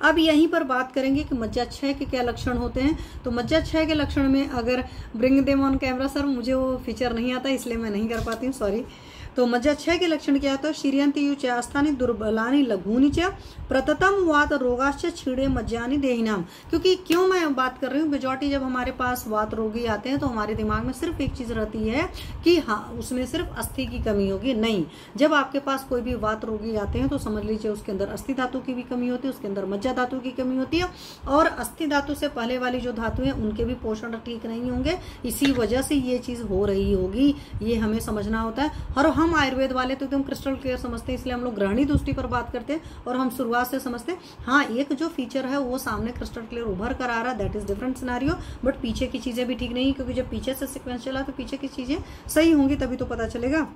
अब यहीं पर बात करेंगे कि मज्जा क्षय के क्या लक्षण होते हैं। तो मज्जा क्षय के लक्षण में अगर bring them on camera, sir मुझे वो फीचर नहीं आता इसलिए मैं नहीं कर पाती हूँ, सॉरी। तो मज्जा क्षय के लक्षण क्या होता है? शीर्यन्ति च आस्थानि दुर्बलानि लघूनि च प्रततम वात रोगाश्च छीड़े मज्जानि देहिनाम। क्योंकि क्यों मैं बात कर रही हूँ, मेजॉरिटी जब हमारे पास वात रोगी आते हैं तो हमारे दिमाग में सिर्फ एक चीज रहती है कि हाँ उसमें सिर्फ अस्थि की कमी होगी। नहीं, जब आपके पास कोई भी वात रोगी आते हैं तो समझ लीजिए उसके अंदर अस्थि धातु की भी कमी होती है, उसके अंदर मज्जा धातु की कमी होती है, और अस्थि धातु से पहले वाली जो धातु है उनके भी पोषण ठीक नहीं होंगे। इसी वजह से ये चीज हो रही होगी, ये हमें समझना होता है। और हम आयुर्वेद वाले तो एकदम क्रिस्टल क्लियर समझते हैं, इसलिए हम लोग ग्रहणी दृष्टि पर बात करते हैं और हम शुरुआत से समझते हैं। हाँ, एक जो फीचर है वो सामने क्रिस्टल क्लियर उभर कर आ रहा है, that is different scenario, but पीछे की चीजें भी ठीक नहीं, क्योंकि जब पीछे से सीक्वेंस चला तो पीछे की चीजें सही होंगी तभी तो पता चलेगा।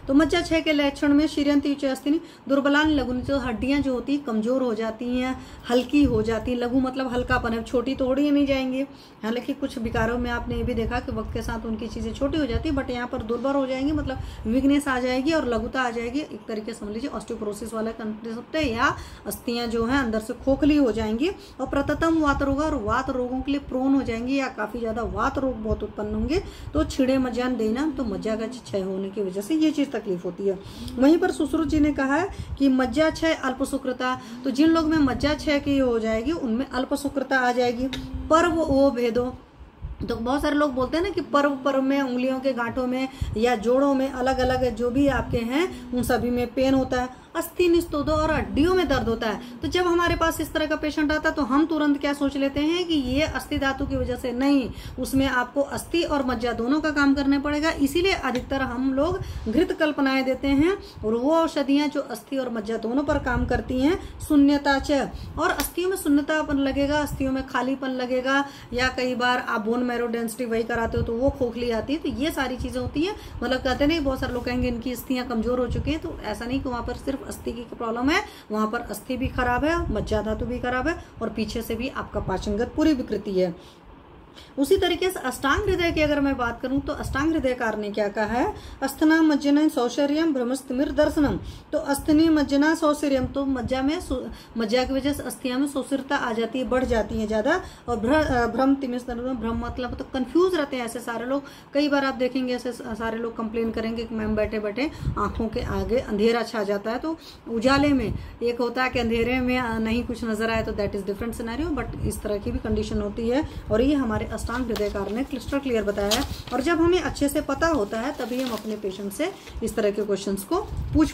तो मज्जा क्षय के लक्षण में शीर्यन्ति च आस्थानि दुर्बलानि लघूनि, तो हड्डियां जो होती है कमजोर हो जाती हैं, हल्की हो जाती है। लघु मतलब हल्कापन है, छोटी तोड़ी ही नहीं जाएंगी। हालांकि कुछ विकारों में आपने ये भी देखा कि वक्त के साथ उनकी चीजें छोटी हो जाती है, बट यहाँ पर दुर्बल हो जाएंगी, मतलब वीकनेस आ जाएगी और लघुता आ जाएगी। एक तरीके समझ लीजिए ऑस्टियोपोरोसिस वाला कंसेप्ट है, या अस्थियां जो है अंदर से खोखली हो जाएंगी और प्रततम वात रोग और वात रोगों के लिए प्रोन हो जाएंगी, या काफी ज्यादा वात रोग बहुत उत्पन्न होंगे। तो छिड़े मज्जान देना, तो मज्जा का क्षय होने की वजह से ये चीज तकलीफ होती है। वहीं पर सुश्रुत जी ने कहा है कि मज्जा क्षय अल्प सुकृता, तो जिन लोग में मज्जा क्षय की हो जाएगी उनमें अल्प सुकृता आ जाएगी। पर्व ओ भेदो, तो बहुत सारे लोग बोलते हैं ना कि पर्व पर्व में उंगलियों के गांठों में या जोड़ों में अलग अलग जो भी आपके हैं उन सभी में पेन होता है, अस्थि निस्तोदो और हड्डियों में दर्द होता है। तो जब हमारे पास इस तरह का पेशेंट आता है तो हम तुरंत क्या सोच लेते हैं कि ये अस्थि धातु की वजह से नहीं, उसमें आपको अस्थि और मज्जा दोनों का काम करना पड़ेगा। इसीलिए अधिकतर हम लोग घृत कल्पनाएं देते हैं, और वो औषधियां जो अस्थि और मज्जा दोनों पर काम करती हैं। शून्यता च, और अस्थियों में शून्यतापन लगेगा, अस्थियों में खालीपन लगेगा, या कई बार आप बोन मैरो डेंसिटी वही कराते हो तो वो खोखली आती है। तो ये सारी चीजें होती है। मतलब कहते नहीं, बहुत सारे लोग कहेंगे इनकी अस्थियां कमजोर हो चुकी है, तो ऐसा नहीं कि वहां पर सिर्फ अस्थि की प्रॉब्लम है, वहां पर अस्थि भी खराब है, मज्जा धातु भी खराब है, और पीछे से भी आपका पाचनगत पूरी विकृति है। उसी तरीके से अष्टांग हृदय की अगर मैं बात करूं तो अष्टांग हृदयकार ने क्या कहा है? अस्थना मज्जना सौशर्यम भ्रमस्तिमिर दर्शनम। तो अस्थनि मज्जना सौशर्यम, तो मज्जा में मज्जा की वजह से अस्थियां में सौशिरता आ जाती है, बढ़ जाती है ज्यादा। और भ्रम तिमिर, भ्रम मतलब तो कंफ्यूज रहते हैं ऐसे सारे लोग। कई बार आप देखेंगे ऐसे सारे लोग कंप्लेन करेंगे कि मैम बैठे बैठे आंखों के आगे अंधेरा छा जाता है। तो उजाले में एक होता है कि अंधेरे में नहीं कुछ नजर आए, तो that is different scenario, but इस तरह की भी कंडीशन होती है। और ये हमारे अष्टांग हृदयकार ने क्लिस्टर क्लियर बताया है। और जब हमें अच्छे से पता होता है तभी हम अपने पेशेंट से इस तरह के क्वेश्चंस को पूछ